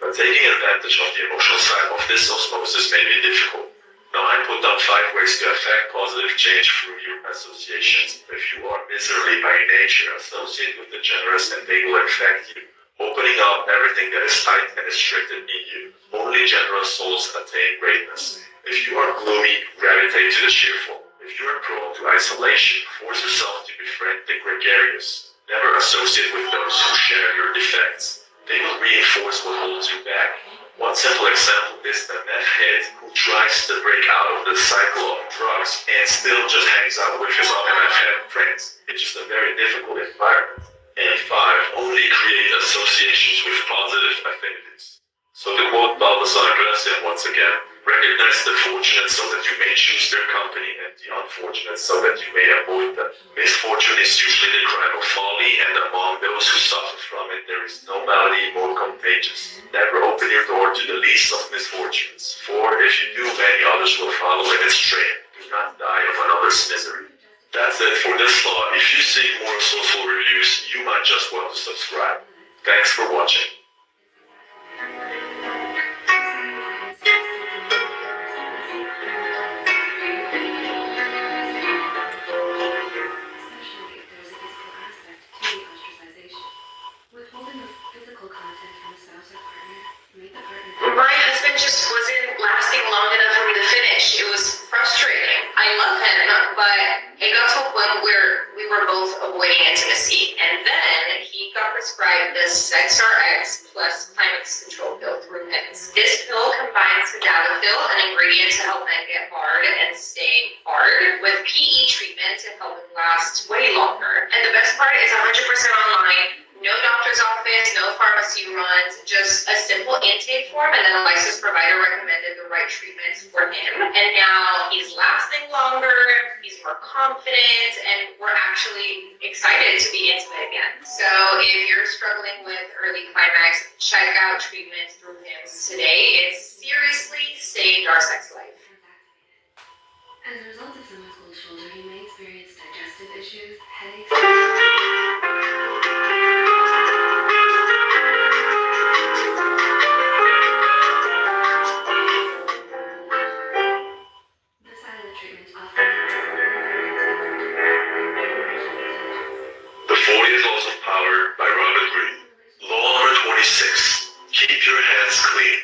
but taking advantage of the emotional side of this osmosis may be difficult. Now I put down 5 ways to affect positive change through your associations. If you are miserly by nature, associate with the generous and they will affect you, opening up everything that is tight and restricted in you. Only generous souls attain greatness. If you are gloomy, gravitate to the cheerful. If you are prone to isolation, force yourself to befriend the gregarious. Never associate with those who share your defects. They will reinforce what holds you back. One simple example is the meth head who tries to break out of the cycle of drugs and still just hangs out with his other meth head friends. It's just a very difficult environment. And 5, only create associations with positive affinities. So to quote Balthasar Gracian once again, recognize the fortunate so that you may choose their company and the unfortunate so that you may avoid them. Misfortune is usually the crime of folly, and among those who suffer from it there is no malady more contagious. Never open your door to the least of misfortunes, for if you do, many others will follow in its train. Do not die of another's misery. That's it for this thought. If you seek more social reviews, you might just want to subscribe. Thanks for watching. My husband just wasn't lasting long enough for me to finish. It was frustrating. I love him, but it got to a point where we were both avoiding intimacy. And then he got prescribed this SexRx plus climax control pill through PIMS. This pill combines tadalafil, an ingredient to help men get hard and stay hard, with PE treatment to help it last way longer. And the best part is 100% online. No doctor's office, no pharmacy runs, just a simple intake form, and then a licensed provider recommended the right treatments for him. And now he's lasting longer, he's more confident, and we're actually excited to be intimate again. So if you're struggling with early climax, check out treatments through him today. It's seriously saved our sex life. As a result of someone's cold shoulder, you may experience digestive issues, headaches. The 48 Laws of Power by Robert Greene. Law number 26. Keep your hands clean.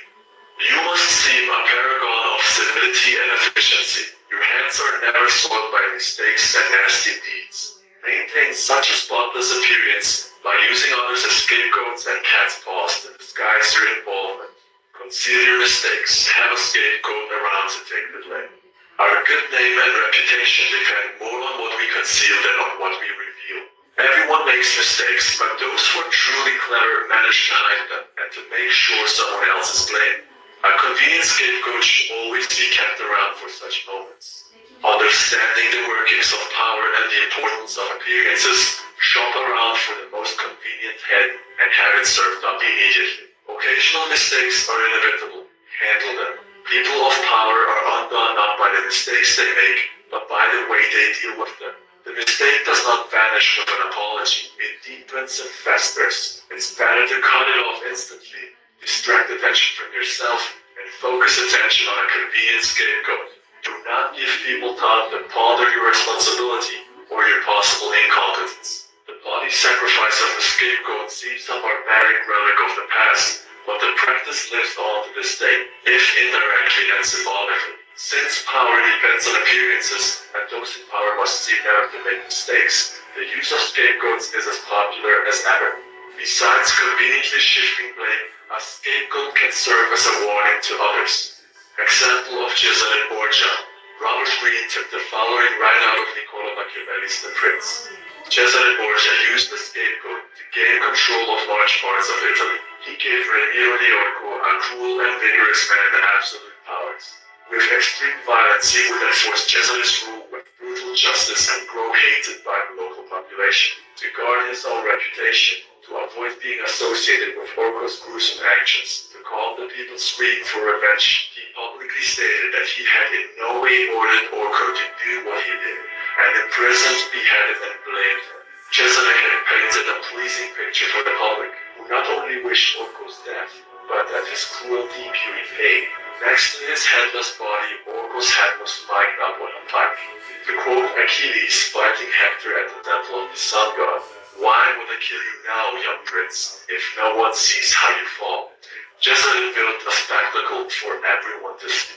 You must seem a paragon of civility and efficiency. Your hands are never soiled by mistakes and nasty deeds. Maintain such a spotless appearance by using others as scapegoats and cat's paws to disguise your involvement. Conceal your mistakes. Have a scapegoat around to take the blame. Our good name and reputation depend more on what we conceal than on what we reveal. Everyone makes mistakes, but those who are truly clever manage to hide them and to make sure someone else is blamed. A convenient scapegoat should always be kept around for such moments. Understanding the workings of power and the importance of appearances, shop around for the most convenient head and have it served up immediately. Occasional mistakes are inevitable. Handle them. People of power are undone not by the mistakes they make, but by the way they deal with them. The mistake does not vanish with an apology. It deepens and festers. It's better to cut it off instantly, distract attention from yourself, and focus attention on a convenient scapegoat. Do not give people time to ponder your responsibility or your possible incompetence. The bloody sacrifice of the scapegoat seems a barbaric relic of the past, but the practice lives on to this day, if indirectly and symbolically. Since power depends on appearances, and those in power must seem never to make mistakes, the use of scapegoats is as popular as ever. Besides conveniently shifting blame, a scapegoat can serve as a warning to others. Example of Cesare Borgia. Robert Greene took the following right out of Niccolo Machiavelli's The Prince. Cesare Borgia used the scapegoat to gain control of large parts of Italy. He gave Remiro di Orco, a cruel and vigorous man, absolute powers. With extreme violence, he would enforce Cesare's rule with brutal justice and grow hated by the local population. To guard his own reputation, to avoid being associated with Orco's gruesome actions, to calm the people's scream for revenge, he publicly stated that he had in no way ordered Orco to do what he did, and imprisoned, beheaded, and blamed him. Cesare had painted a pleasing picture for the public. who not only wished Orko's death, but that his cruelty be repaid. Next to his headless body, Orko's head was spiked up on a pike. To quote Achilles fighting Hector at the temple of the sun god, "Why would I kill you now, young prince, if no one sees how you fall?" Just as it built a spectacle for everyone to see.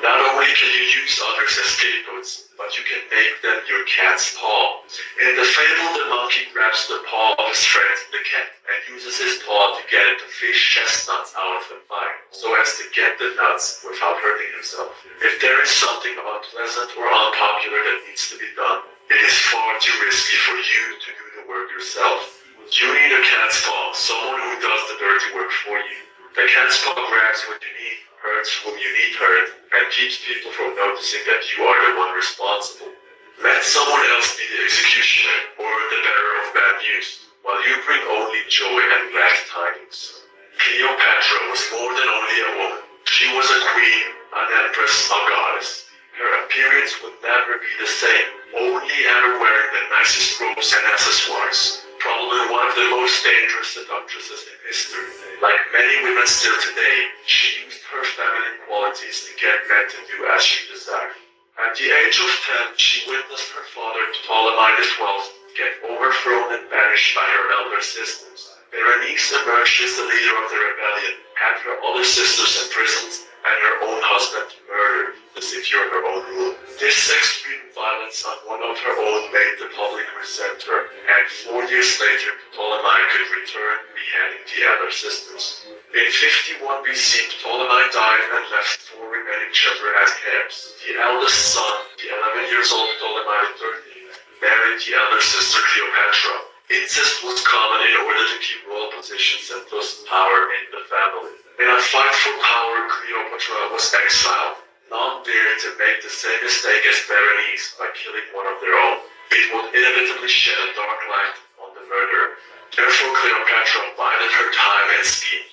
Not only can you use others as scapegoats, but you can make them your cat's paw. In the fable, the monkey grabs the paw of his friend the cat and uses his paw to get it to fish chestnuts out of the pie, so as to get the nuts without hurting himself. If there is something unpleasant or unpopular that needs to be done, it is far too risky for you to do the work yourself. You need a cat's paw, someone who does the dirty work for you. The cat's paw grabs what you need, hurts whom you need hurt, and keeps people from noticing that you are the one responsible. Let someone else be the executioner or the bearer of bad news, while you bring only joy and glad tidings. Cleopatra was more than only a woman. She was a queen, an empress, a goddess. Her appearance would never be the same, only ever wearing the nicest robes and accessoires. Probably one of the most dangerous seductresses in history. Like many women still today, she used her feminine qualities to get men to do as she desired. At the age of 10, she witnessed her father, Ptolemy XII, get overthrown and banished by her elder sisters. Berenice emerged as the leader of the rebellion, had her other sisters imprisoned, and her own husband murdered to secure her own rule. This extreme violence on one of her own made the public resent her, and 4 years later Ptolemy could return, beheading the other sisters. In 51 BC, Ptolemy died and left 4 remaining children as heirs. The eldest son, the 11 years old Ptolemy XIII, married the elder sister Cleopatra. Incest was common in order to keep royal positions and thus power in the family. In a fight for power, Cleopatra was exiled. None dared to make the same mistake as Berenice by killing one of their own. It would inevitably shed a dark light on the murder. Therefore, Cleopatra bided her time and schemed.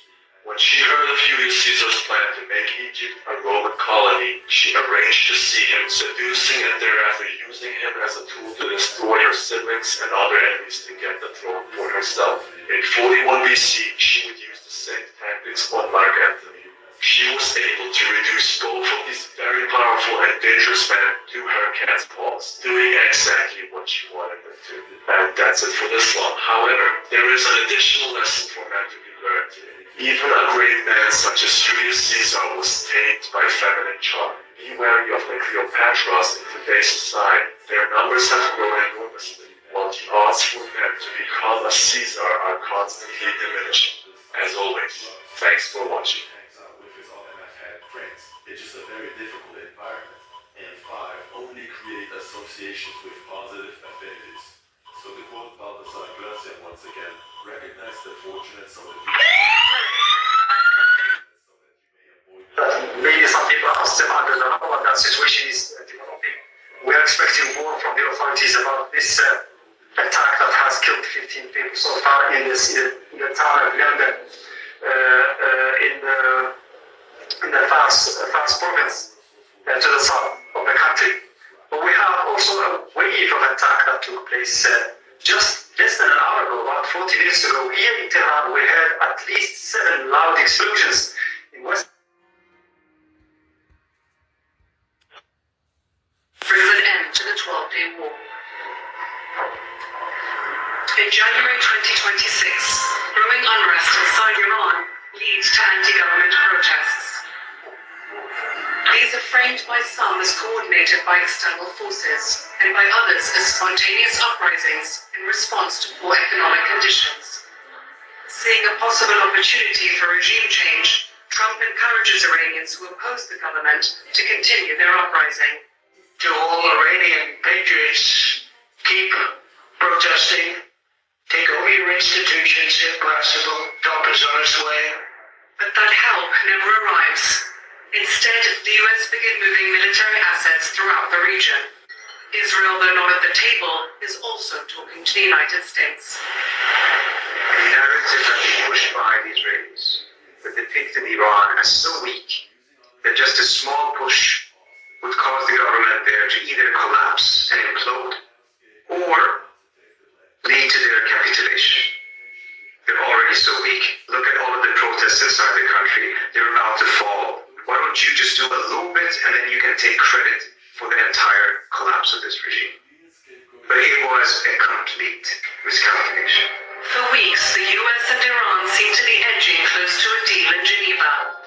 When she heard of Julius Caesar's plan to make Egypt a Roman colony, she arranged to see him, seducing and thereafter using him as a tool to destroy her siblings and other enemies to get the throne for herself. In 41 BC, she would use the same tactics on Mark Antony. She was able to reduce both of these very powerful and dangerous men to her cat's paws, doing exactly what she wanted them to. And that's it for this one. However, there is an additional lesson for men to be learned. Even a great man such as Julius Caesar was tamed by feminine charm. Be wary of the Cleopatras in today's society. Their numbers have grown enormously, while the odds for them to become a Caesar are constantly diminishing. As always, thanks for watching. It's just a very difficult environment, and 5 only create associations with positive affinities. So to quote Balthasar Gracian once again, recognize the fortunates of the people. Maybe some people are still under the know what that situation is developing. We are expecting more from the authorities about this attack that has killed 15 people so far in the town of London, in the Fars province, to the south of the country. But we have also a wave of attack that took place just less than an hour ago, about 40 minutes ago. Here in Tehran, we heard at least 7 loud explosions in West. Brings an end to the 12-day war. In January 2026, growing unrest inside Iran leads to anti-government protests. These are framed by some as coordinated by external forces, and by others as spontaneous uprisings in response to poor economic conditions. Seeing a possible opportunity for regime change, Trump encourages Iranians who oppose the government to continue their uprising. To all Iranian patriots, keep protesting, take over your institutions if possible, help is on its way. But that help never arrives. Instead, the US begin moving military assets throughout the region. Israel, though not at the table, is also talking to the United States. The narrative has been pushed by the Israelis that depicted Iran as so weak that just a small push would cause the government there to either collapse and implode or lead to their capitulation. They're already so weak. Look at all of the protests inside the country. They're about to fall. Why don't you just do a little bit and then you can take credit for the entire collapse of this regime? But it was a complete miscalculation. For weeks, the US and Iran seem to be edging close to a deal in Geneva.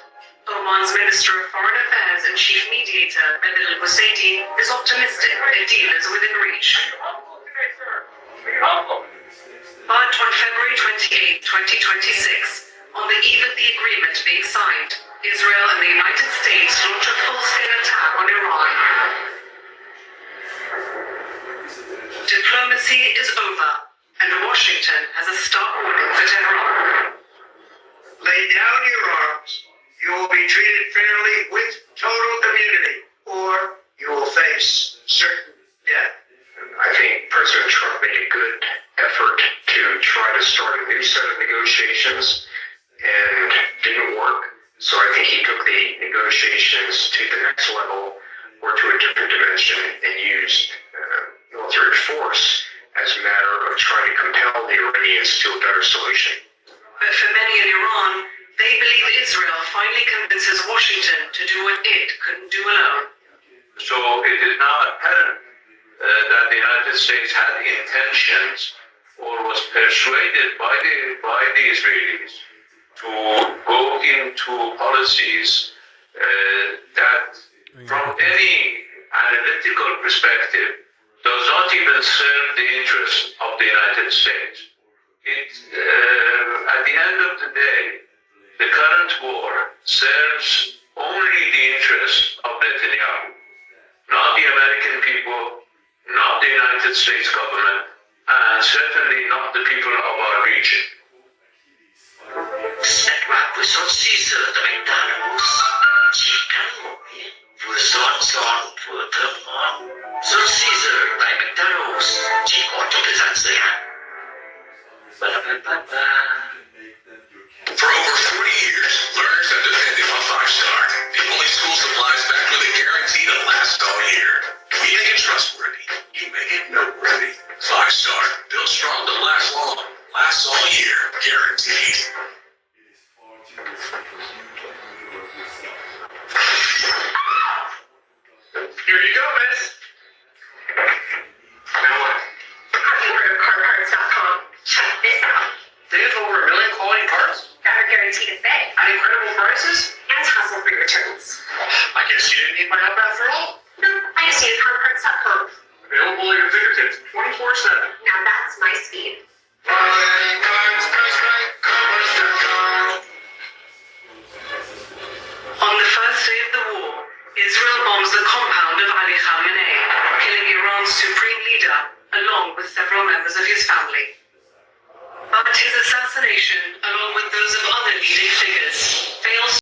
Oman's Minister of Foreign Affairs and Chief Mediator, Mehmet al-Busaidi, is optimistic a deal is within reach. But on February 28, 2026, on the eve of the agreement being signed, Israel and the United States launch a full-scale attack on Iran. Diplomacy is over, and Washington has a stark warning for Tehran. Lay down your arms. You will be treated fairly with total immunity, or you will face certain death. I think President Trump made a good effort to try to start a new set of negotiations and didn't work. So I think he took the negotiations to the next level or to a different dimension and used military force as a matter of trying to compel the Iranians to a better solution. But for many in Iran, they believe Israel finally convinces Washington to do what it couldn't do alone. So it is now apparent that the United States had intentions or was persuaded by the Israelis to go into policies that from any analytical perspective does not even serve the interests of the United States. At the end of the day, the current war serves only the interests of Netanyahu, not the American people, not the United States government, and certainly not the people of our region. For over 40 years, learners have depended on 5-Star, the only school supplies backed with a guarantee to last all year. We make it trustworthy. You make it noteworthy. 5-Star, built strong to last long, lasts all year, guaranteed. Here you go, miss. Now what? CarParts.com. Check this out. They have over 1 million quality parts Got our guarantee to fit at incredible prices. and hassle-free returns. I guess you didn't need my help after all. No, I just use CarParts.com. Available at your fingertips 24/7. Now that's my speed. On the first day of the war, Israel bombs the compound of Ali Khamenei, killing Iran's supreme leader, along with several members of his family. But his assassination, along with those of other leading figures, fails